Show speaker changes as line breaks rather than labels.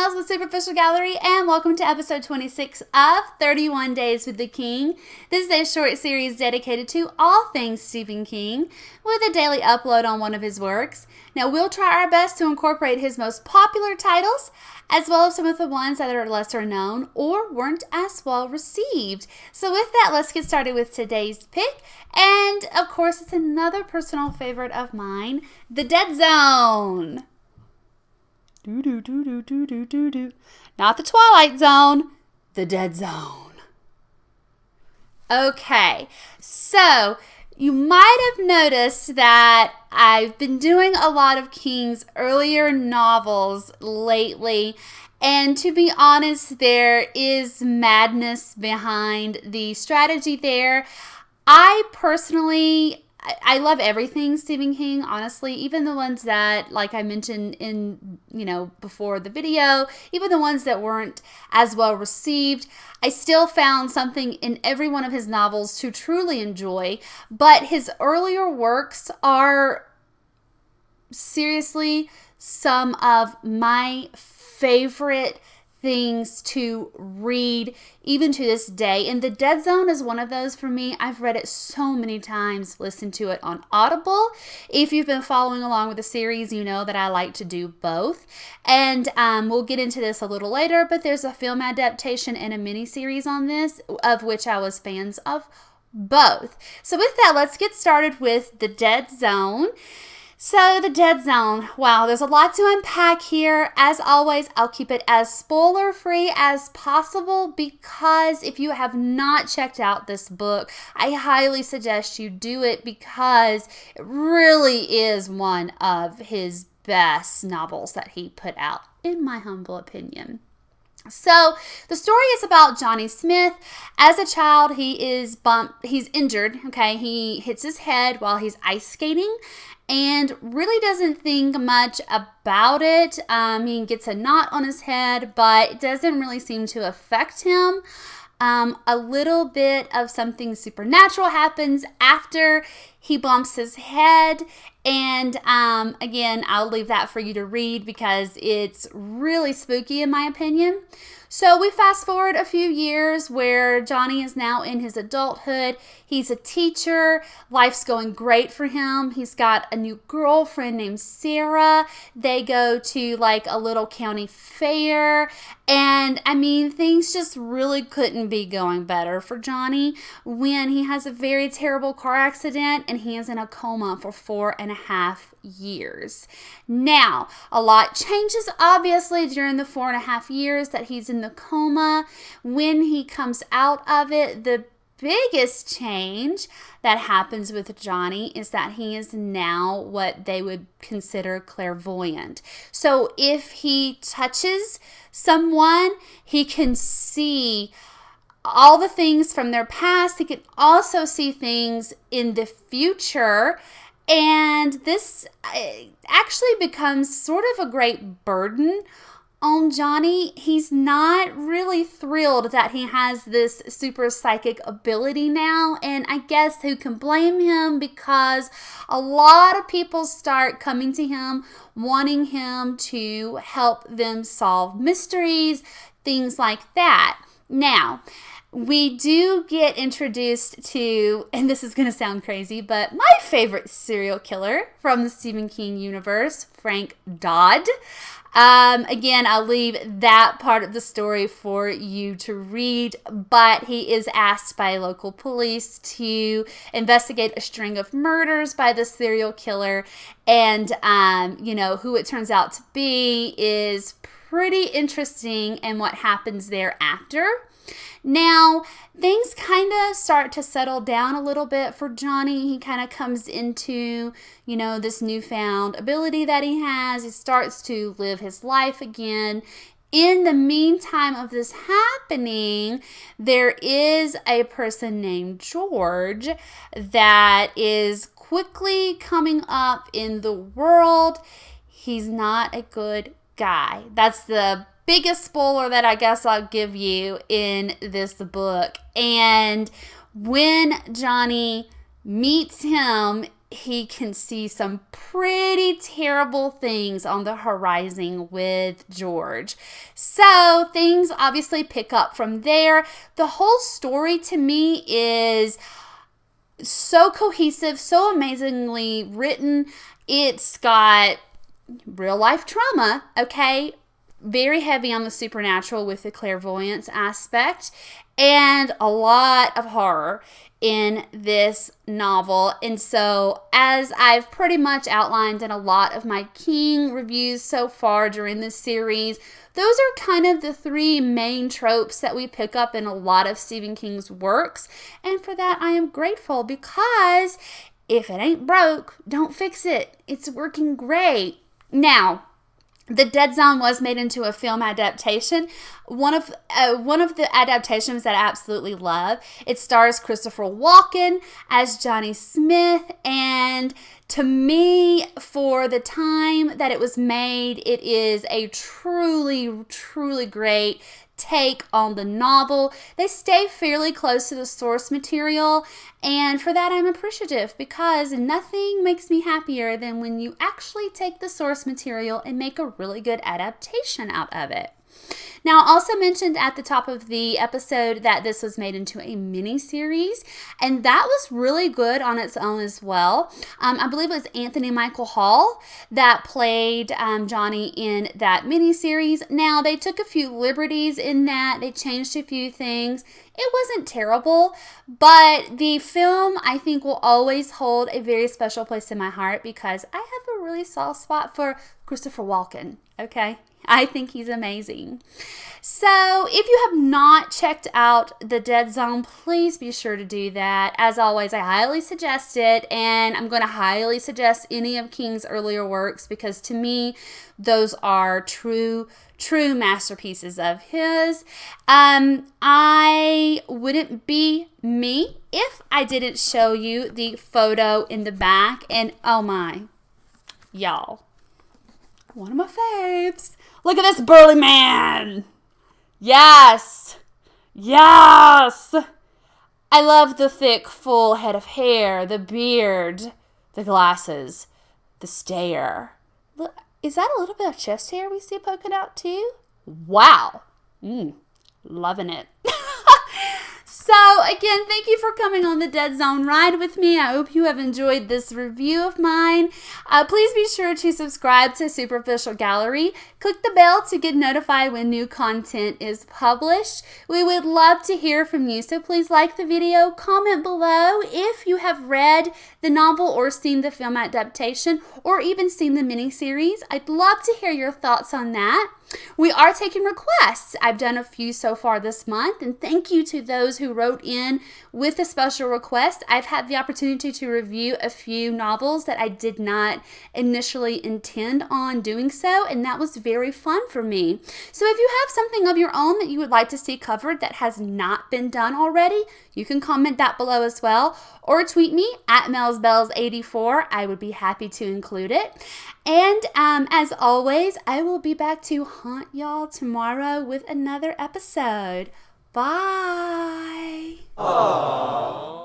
Mells with Superficial Gallery, and welcome to episode 26 of 31 Days with the King. This is a short series dedicated to all things Stephen King, with a daily upload on one of his works. Now, we'll try our best to incorporate his most popular titles, as well as some of the ones that are lesser known or weren't as well received. So with that, let's get started with today's pick. And, of course, it's another personal favorite of mine, The Dead Zone. Not the Twilight Zone, the Dead Zone. Okay, so you might have noticed that I've been doing a lot of King's earlier novels lately, and to be honest, there is madness behind the strategy there. I love everything Stephen King, honestly, even the ones that, like I mentioned in, before the video, even the ones that weren't as well received, I still found something in every one of his novels to truly enjoy, but his earlier works are seriously some of my favorite things to read even to this day, and The Dead Zone is one of those for me. I've read it so many times, listened to it on Audible. If you've been following along with the series, you know that I like to do both, and we'll get into this a little later, but there's a film adaptation and a miniseries on this, of which I was fans of both. So with that, let's get started with The Dead Zone. So, The Dead Zone. Wow, there's a lot to unpack here. As always, I'll keep it as spoiler-free as possible because if you have not checked out this book, I highly suggest you do it because it really is one of his best novels that he put out, in my humble opinion. So, the story is about Johnny Smith. As a child, he's injured, okay? He hits his head while he's ice skating and really doesn't think much about it. He gets a knot on his head, but it doesn't really seem to affect him. A little bit of something supernatural happens after he bumps his head, and again, I'll leave that for you to read because it's really spooky in my opinion. So we fast forward a few years where Johnny is now in his adulthood. He's a teacher. Life's going great for him. He's got a new girlfriend named Sarah. They go to like a little county fair. And things just really couldn't be going better for Johnny when he has a very terrible car accident and he is in a coma for 4.5 years. Now, a lot changes obviously during the 4.5 years that he's in the coma. When he comes out of it, the biggest change that happens with Johnny is that he is now what they would consider clairvoyant. So if he touches someone, he can see all the things from their past. He can also see things in the future. And this actually becomes sort of a great burden on Johnny. He's not really thrilled that he has this super psychic ability now, and I guess who can blame him, because a lot of people start coming to him wanting him to help them solve mysteries, things like that. Now, we do get introduced to, and this is going to sound crazy, but my favorite serial killer from the Stephen King universe, Frank Dodd. Again, I'll leave that part of the story for you to read, but he is asked by local police to investigate a string of murders by the serial killer, and, who it turns out to be is pretty interesting and what happens thereafter. Now, things kind of start to settle down a little bit for Johnny. He kind of comes into, this newfound ability that he has. He starts to live his life again. In the meantime of this happening, there is a person named George that is quickly coming up in the world. He's not a good guy. That's the biggest spoiler that I guess I'll give you in this book. And when Johnny meets him he can see some pretty terrible things on the horizon with George. So things obviously pick up from there. The whole story to me is so cohesive, so amazingly written. It's got real life trauma, okay? Very heavy on the supernatural with the clairvoyance aspect, and a lot of horror in this novel. And so, as I've pretty much outlined in a lot of my King reviews so far during this series, those are kind of the three main tropes that we pick up in a lot of Stephen King's works. And for that, I am grateful, because if it ain't broke, don't fix it. It's working great. Now, The Dead Zone was made into a film adaptation. One of the adaptations that I absolutely love. It stars Christopher Walken as Johnny Smith, and to me, for the time that it was made, it is a truly, truly great take on the novel. They stay fairly close to the source material, and for that I'm appreciative, because nothing makes me happier than when you actually take the source material and make a really good adaptation out of it. Now, I also mentioned at the top of the episode that this was made into a miniseries, and that was really good on its own as well. I believe it was Anthony Michael Hall that played Johnny in that miniseries. Now, they took a few liberties in that. They changed a few things. It wasn't terrible, but the film, I think, will always hold a very special place in my heart, because I have a really soft spot for Christopher Walken, okay? I think he's amazing. So if you have not checked out The Dead Zone, please be sure to do that. As always, I highly suggest it, and I'm going to highly suggest any of King's earlier works, because to me, those are true masterpieces of his. I wouldn't be me if I didn't show you the photo in the back, and oh my, y'all, one of my faves. Look at this burly man. Yes. Yes. I love the thick, full head of hair, the beard, the glasses, the stare. Look, is that a little bit of chest hair we see poking out too? Wow. Loving it. So, again, thank you for coming on the Dead Zone ride with me. I hope you have enjoyed this review of mine. Please be sure to subscribe to Superficial Gallery. Click the bell to get notified when new content is published. We would love to hear from you, so please like the video, comment below if you have read the novel or seen the film adaptation, or even seen the miniseries. I'd love to hear your thoughts on that. We are taking requests. I've done a few so far this month, and thank you to those who wrote in with a special request. I've had the opportunity to review a few novels that I did not initially intend on doing so, and that was very fun for me. So if you have something of your own that you would like to see covered that has not been done already, you can comment that below as well, or tweet me at MellsBells84. I would be happy to include it. And as always, I will be back to haunt y'all tomorrow with another episode. Bye. Aww.